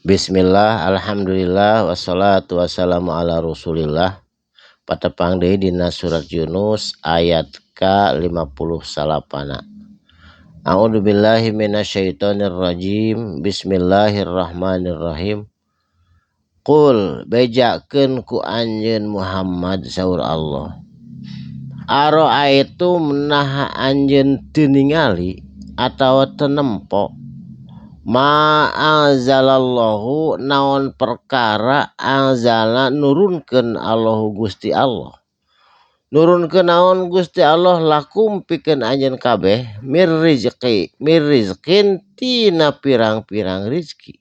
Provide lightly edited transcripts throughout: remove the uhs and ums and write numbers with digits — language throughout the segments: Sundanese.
Bismillah, alhamdulillah, wassalatu wassalamu ala rasulillah. Patepang deui dina surat Yunus ayat ke-58. A'udzu billahi minasyaitonir rajim. Bismillahirrahmanirrahim. Qul bejakeun ku anjeun Muhammad saur Allah. Ara'aitum naha anjeun teu ningali atawa teu nempo ma'anzalallahu naon perkara anzala nurunkeun Allahu Gusti Allah. Nurunkeun naon Gusti Allah lakum pikeun anjeun kabeh mir rizqin tina pirang-pirang rizki.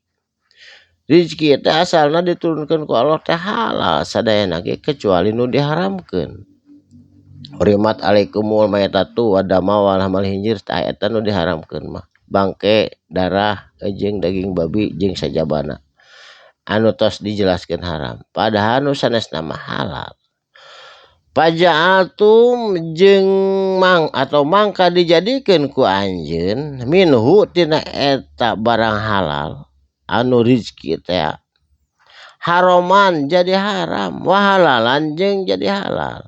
Rizki teh asalna diturunkeun ku Allah teh halal sadayana ge kecuali nu diharamkeun. Hurimat alaikumul maytatu wadama wal hamal hinjir tah eta nu diharamkeun mah. Bangke, darah, jeung daging babi jeung sajabana anu tos dijelaskeun haram padahal nu sanesna mah halal. Paja'atum jeung mangka dijadikeun ku anjeun minhu tina eta barang halal anu rizki teh haroman jadi haram wahalalan jeung jadi halal.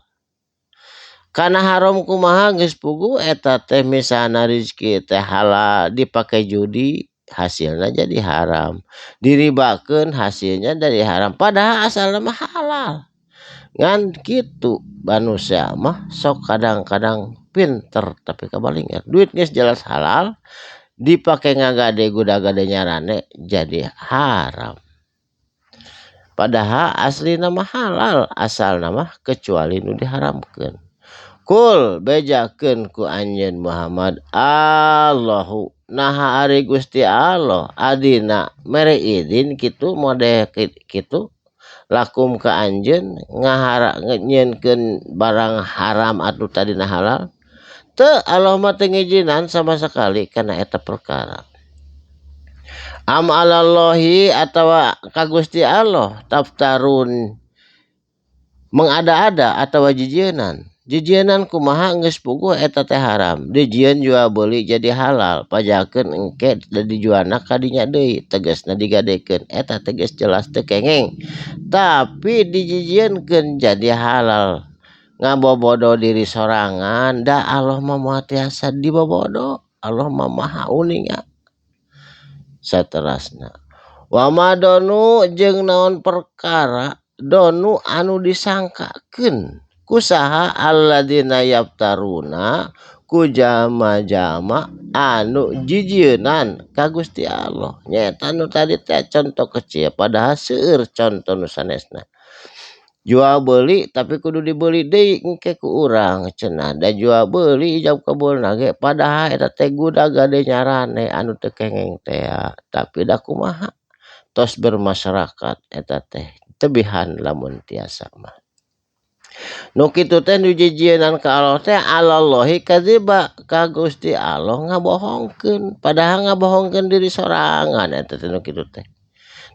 Kana haram kumaha geus pugu eta teh misalna rizki teh halal dipake judi hasilna jadi haram, diribakeun hasilnya jadi haram padahal asalna mah halal. Ngan kitu manusia mah sok kadang-kadang pinter tapi kabalingan duit geus jelas halal dipake ngagade guda-gade nyarane jadi haram. Padahal aslina mah halal asalna mah kecuali nu diharamkeun. Kul bejakeun ku anjeun Muhammad Allahu naha ari Gusti Allah adina mere izin kitu mode kitu lakum ka anjeun ngahara nyeunkeun barang haram atuh tadina halal teu Allah mah teu ngijinan sama sakali kana eta perkara. Am alallahi atawa ka Gusti Allah taftarun mengada-ada atawa jijienan. Jijienan kumaha geus puguh eta teh haram. Dijieun jual beli jadi halal. Pajakeun engke dijualna kadinya deui. Tegasna digadekeun. Eta teh geus jelas teu kengeng. Tapi dijijieunkeun jadi halal. Ngabobodo diri sorangan. Da Allah mah moal tiasa dibobodo. Allah mah maha uninga. Saterasna. Wa madonu jeung naon perkara donu anu disangkakeun kusaha alladzina yaftaruna ku jama-jama anu jijieunnan ka Gusti Allah. Nyaeta nu tadi teh contoh kecil padahal seueur contoh nu sanesna. Jual beli tapi kudu dibeli deui engke ku urang cenah da jual beli ijab kabulna ge padahal eta teh guda-gade nyarane anu teu kengeng teh tapi da kumaha tos bermasyarakat eta teh tebihan lamun tiasa mah. Nu kitu teh nu jijieunnan ka Allah teh alallahi kadziba ka Gusti Allah ngabohongkeun padahal ngabohongkeun diri sorangan eta teh nu kitu teh.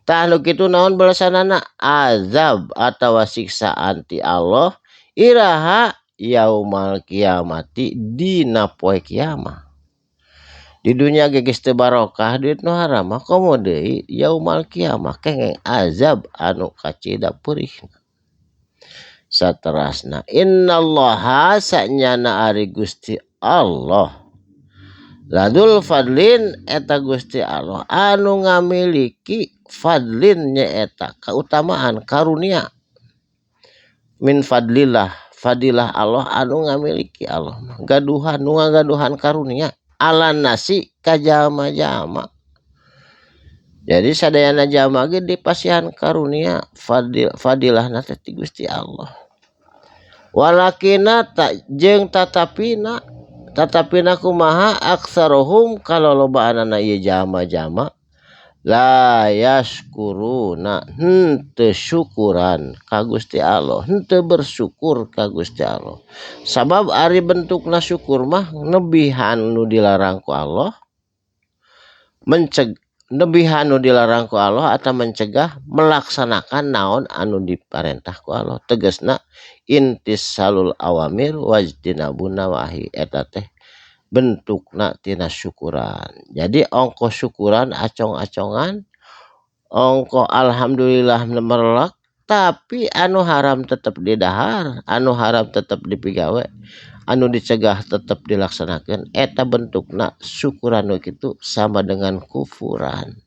Tah nu kitu naon balasanana azab atawa siksaan ti Allah iraha yaumal kiamati dina poe kiamat. Di dunia ge geus teu barokah duit nu haram mah komo deui yaumal kiamah kengeng azab anu kacida peurihna. Saterasna innallaha sanyana ari Gusti Allah ladul fadlin eta Gusti Allah anu ngamiliki fadlin nyaeta keutamaan karunia min fadlilah fadilah Allah anu ngamiliki Allah gaduhan nu ngagaduhan karunia ala nasi ka jalma-jalma. Jadi sadayana jalma ge dipasihan karunia fadilahna teh ti Gusti Allah. Walakina tak jeung tatapina kumaha aksarohum kalolobaanana ieu jalma-jalma la yaskuruna henteu syukuran ka Gusti Allah henteu bersyukur ka Gusti Allah. Sabab ari bentukna syukur mah nebihan nu dilarang ku Allah nebihan nu dilarang ku Allah atau mencegah melaksanakan naon anu diparentah ku Allah. Tegasna intisalul awamir wajtinabun nawahi eta teh bentukna tina syukuran. Jadi ongkos syukuran acong-acongan ongko alhamdulillah merlek tapi anu haram tetap didahar, anu haram tetap dipigawe, anu dicegah tetap dilaksanakan, eta bentukna syukuran nu kitu sama dengan kufuran.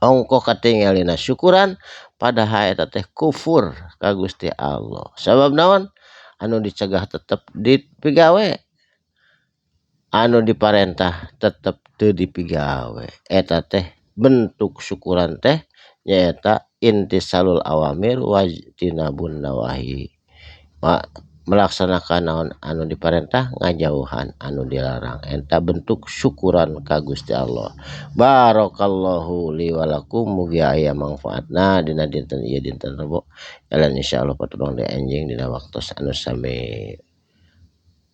Ongko katingalina syukuran padahal eta teh kufur ka Gusti Allah. Sabab naon? Anu dicegah tetap dipigawe, anu diparentah tetap teu dipigawe. Eta teh bentuk syukuran teh nyaeta intisalul awamir wajtinabun nawahi. Melaksanakan naon anu diparentah, ngajauhan anu dilarang. Eta bentuk syukuran ka Gusti Allah. Barakallahu li wa lakum, mugi aya manfaatna dina dinten ieu dinten Rebo. Jalan insyaallah patulung di anjing dina waktos anu sami.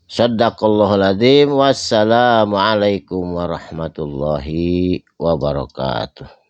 Shadaqallahul adzim. Wassalamualaikum warahmatullahi wabarakatuh.